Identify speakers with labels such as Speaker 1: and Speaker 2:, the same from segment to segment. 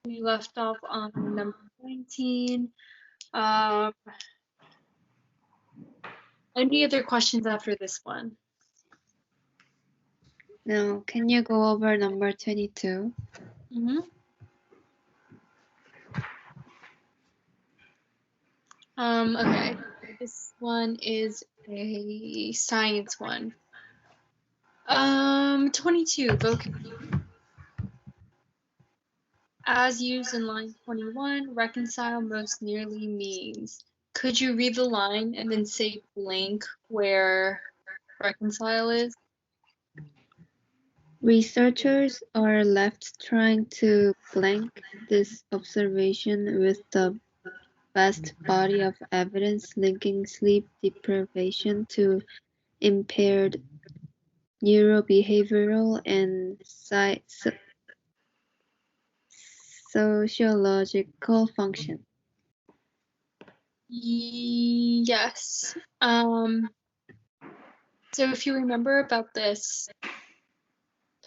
Speaker 1: We left off on number 19. Um, any other questions after this one?
Speaker 2: No, can you go over number 22?
Speaker 1: Okay, this one is a science one. 22, vocabulary. As used in line 21, reconcile most nearly means. Could you read the line and then say blank where reconcile is?
Speaker 2: Researchers are left trying to blank this observation with the vast body of evidence linking sleep deprivation to impaired neurobehavioral and sociological function.
Speaker 1: Yes. So if you remember about this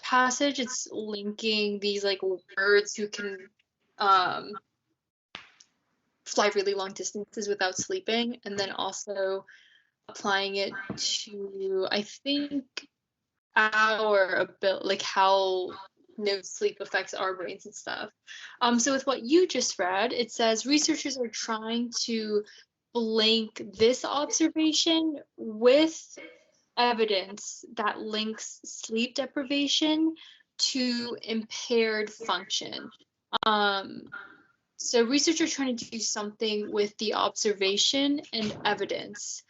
Speaker 1: passage, it's linking these like birds who can um, fly really long distances without sleeping, and then also applying it to, I think, our ability, like how no sleep affects our brains and stuff. So with what you just read, it says researchers are trying to link this observation with evidence that links sleep deprivation to impaired function. Um, so researchers are trying to do something with the observation and evidence.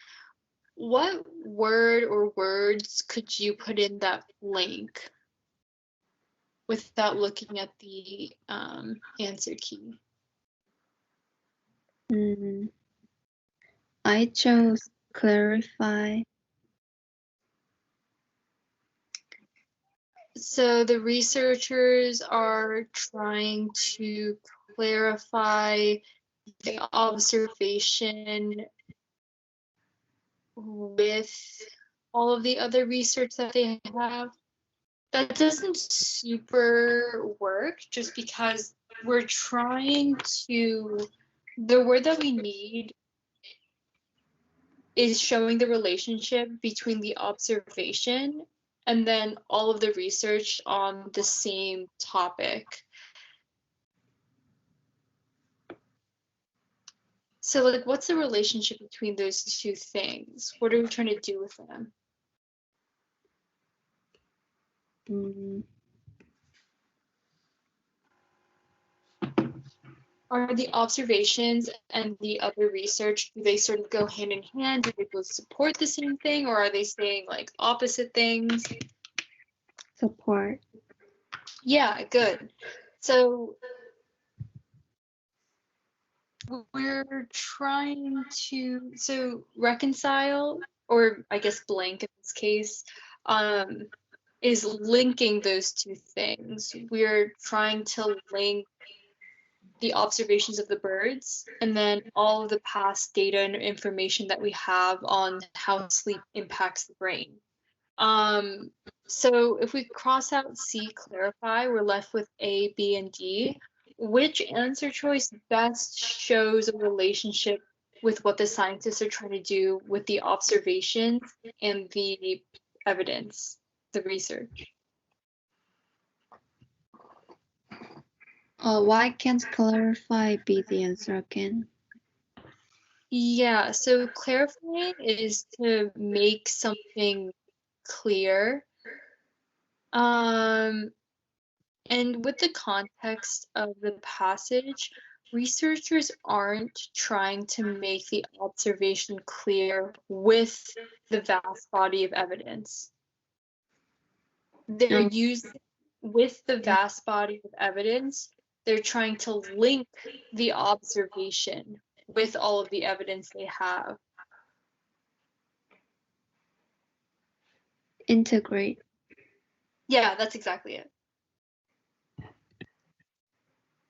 Speaker 1: What word or words could you put in that link without looking at the answer key?
Speaker 2: I chose clarify.
Speaker 1: So the researchers are trying to clarify the observation with all of the other research that they have. That doesn't super work just because we're trying to, the word that we need is showing the relationship between the observation and then all of the research on the same topic. So, like, what's the relationship between those two things? What are we trying to do with them? Are the observations and the other research, do they sort of go hand in hand? Do they both support the same thing, or are they saying like opposite things?
Speaker 2: Support.
Speaker 1: Yeah, good. So we're trying to reconcile, or I guess blank in this case, is linking those two things. We're trying to link the observations of the birds and then all of the past data and information that we have on how sleep impacts the brain. So if we cross out C, clarify, we're left with A, B, and D. Which answer choice best shows a relationship with what the scientists are trying to do with the observations and the evidence, the research?
Speaker 2: Why can't clarify be the answer again?
Speaker 1: Yeah, so clarifying is to make something clear. And with the context of the passage, researchers aren't trying to make the observation clear with the vast body of evidence. They're using, with the vast body of evidence, they're trying to link the observation with all of the evidence they have.
Speaker 2: Integrate.
Speaker 1: Yeah, that's exactly it.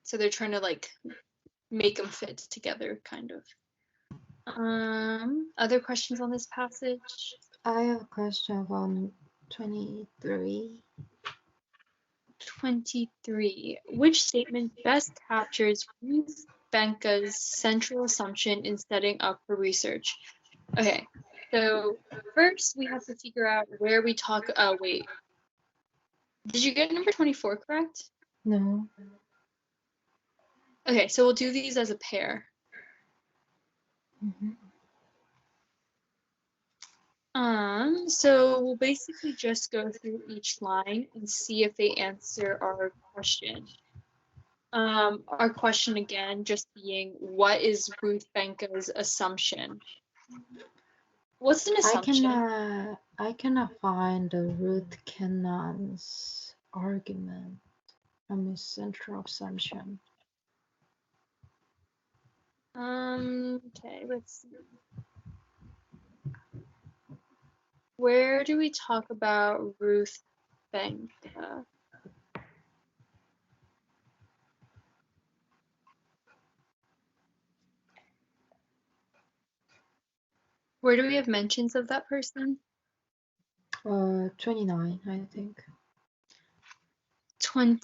Speaker 1: So they're trying to like make them fit together, kind of. Other questions on this passage?
Speaker 3: I have a question on 23.
Speaker 1: 23. Which statement best captures Ruth Benka's central assumption in setting up her research? Okay, so first we have to figure out where we talk. Oh, wait. Did you get number 24 correct?
Speaker 3: No.
Speaker 1: Okay, so we'll do these as a pair.
Speaker 3: Mm-hmm.
Speaker 1: So we'll basically just go through each line and see if they answer our question. Our question again just being, what is Ruth Benka's assumption? What's an assumption?
Speaker 3: I cannot find the root canon's argument. Central assumption.
Speaker 1: Okay, let's see. Where do we talk about Ruth Benka? Where do we have mentions of that person?
Speaker 3: 29, I think.
Speaker 1: 20.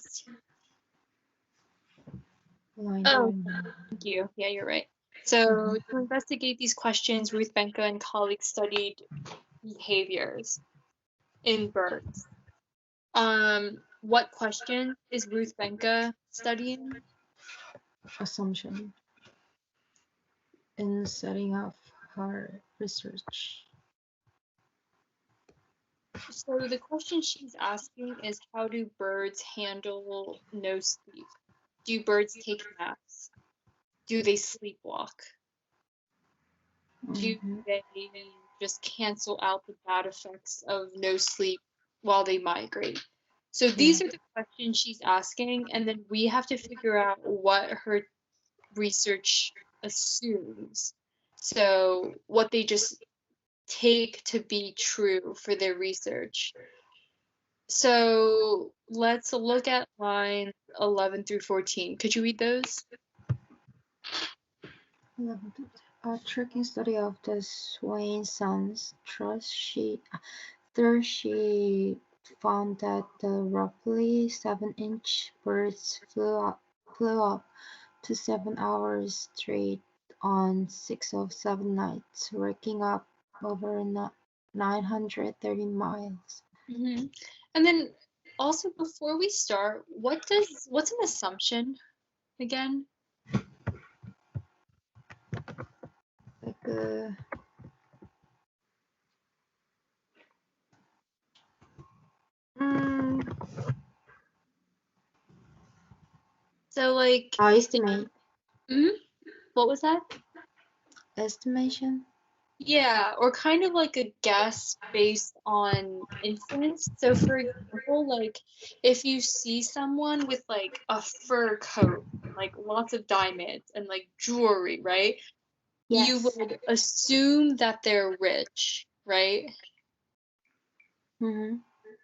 Speaker 3: Line
Speaker 1: Oh,
Speaker 3: 29.
Speaker 1: thank you. Yeah, you're right. So to investigate these questions, Ruth Benka and colleagues studied behaviors in birds. What question is Ruth Benka studying?
Speaker 3: Assumption in setting up her research.
Speaker 1: So the question she's asking is, how do birds handle no sleep? Do birds take naps? Do they sleepwalk? Do they just cancel out the bad effects of no sleep while they migrate? So these are the questions she's asking, and then we have to figure out what her research assumes. So what they just take to be true for their research. So let's look at lines 11 through 14. Could you read those?
Speaker 3: A tracking study of the swain sons thus she found that the roughly 7-inch birds flew up to 7 hours straight on 6 of 7 nights, working up over 930 miles.
Speaker 1: Mm-hmm. And then also before we start, what's an assumption again?
Speaker 3: Like
Speaker 1: So like
Speaker 3: estimate.
Speaker 1: What was that?
Speaker 3: Estimation.
Speaker 1: Yeah, or kind of like a guess based on inference. So for example, like if you see someone with like a fur coat, like lots of diamonds and like jewelry, right? You
Speaker 3: Yes.
Speaker 1: would assume that they're rich, right?
Speaker 3: Mm-hmm.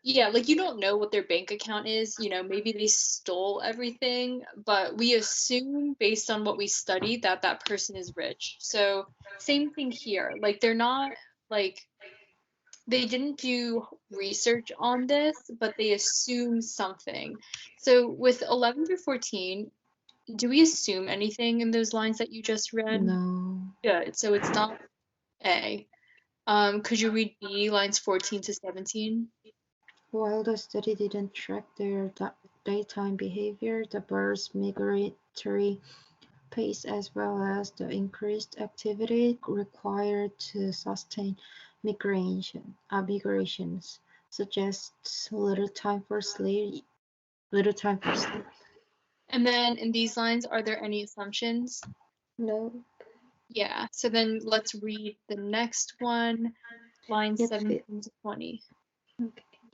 Speaker 1: Yeah, like you don't know what their bank account is, maybe they stole everything, but we assume based on what we studied that that person is rich. So same thing here. Like they're not like they didn't do research on this, but they assume something. So with 11 through 14, do we assume anything in those lines that you just read?
Speaker 3: No.
Speaker 1: Good. So it's not A. Could you read B, lines 14 to 17?
Speaker 3: While the study didn't track their daytime behavior, the birds' migratory pace as well as the increased activity required to sustain migrations suggests little time for sleep.
Speaker 1: And then in these lines, are there any assumptions?
Speaker 3: No.
Speaker 1: Yeah, so then let's read the next one, lines
Speaker 3: Yet,
Speaker 1: 17 to 20.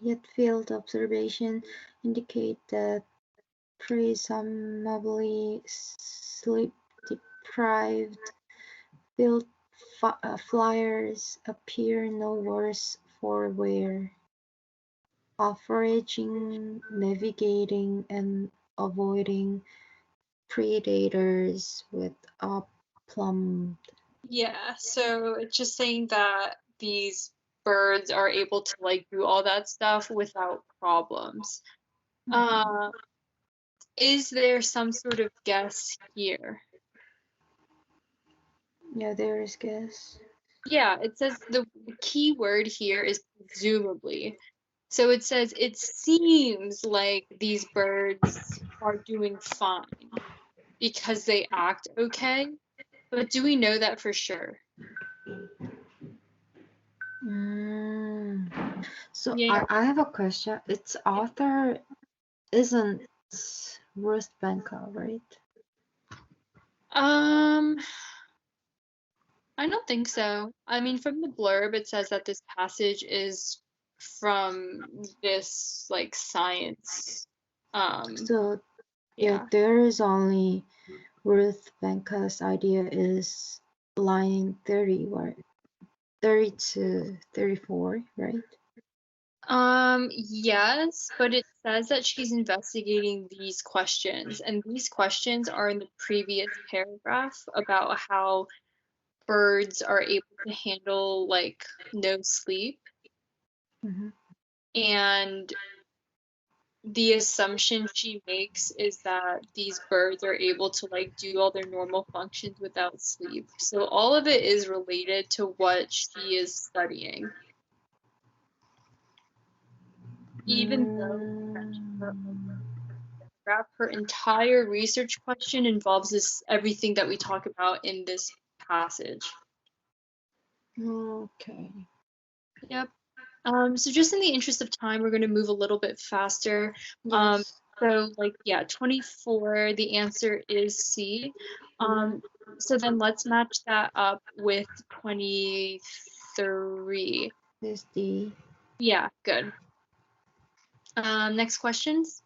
Speaker 3: yet field observation indicate that presumably sleep-deprived field flyers appear no worse for wear, foraging, navigating, and avoiding predators with aplomb.
Speaker 1: Yeah, so it's just saying that these birds are able to like do all that stuff without problems. Is there some sort of guess here?
Speaker 3: Yeah, there is guess.
Speaker 1: Yeah, it says the key word here is presumably. So it says it seems like these birds are doing fine because they act okay, but do we know that for sure?
Speaker 3: So
Speaker 1: Yeah.
Speaker 3: I have a question. Its author isn't Ruth Benka, right?
Speaker 1: I don't think so. I mean, from the blurb, it says that this passage is from this like science.
Speaker 3: So yeah,
Speaker 1: Yeah.
Speaker 3: there is only Ruth Benka's idea is line 30, right? 30 to 34, right?
Speaker 1: Yes, but it says that she's investigating these questions, and these questions are in the previous paragraph about how birds are able to handle like no sleep.
Speaker 3: Mm-hmm.
Speaker 1: And the assumption she makes is that these birds are able to like do all their normal functions without sleep. So all of it is related to what she is studying. Even though her entire research question involves everything that we talk about in this passage.
Speaker 3: Okay.
Speaker 1: Yep. So just in the interest of time, we're going to move a little bit faster.
Speaker 3: Yes.
Speaker 1: So like, yeah, 24, the answer is C. So then let's match that up with 23.
Speaker 3: Is D.
Speaker 1: Yeah, good. Next questions.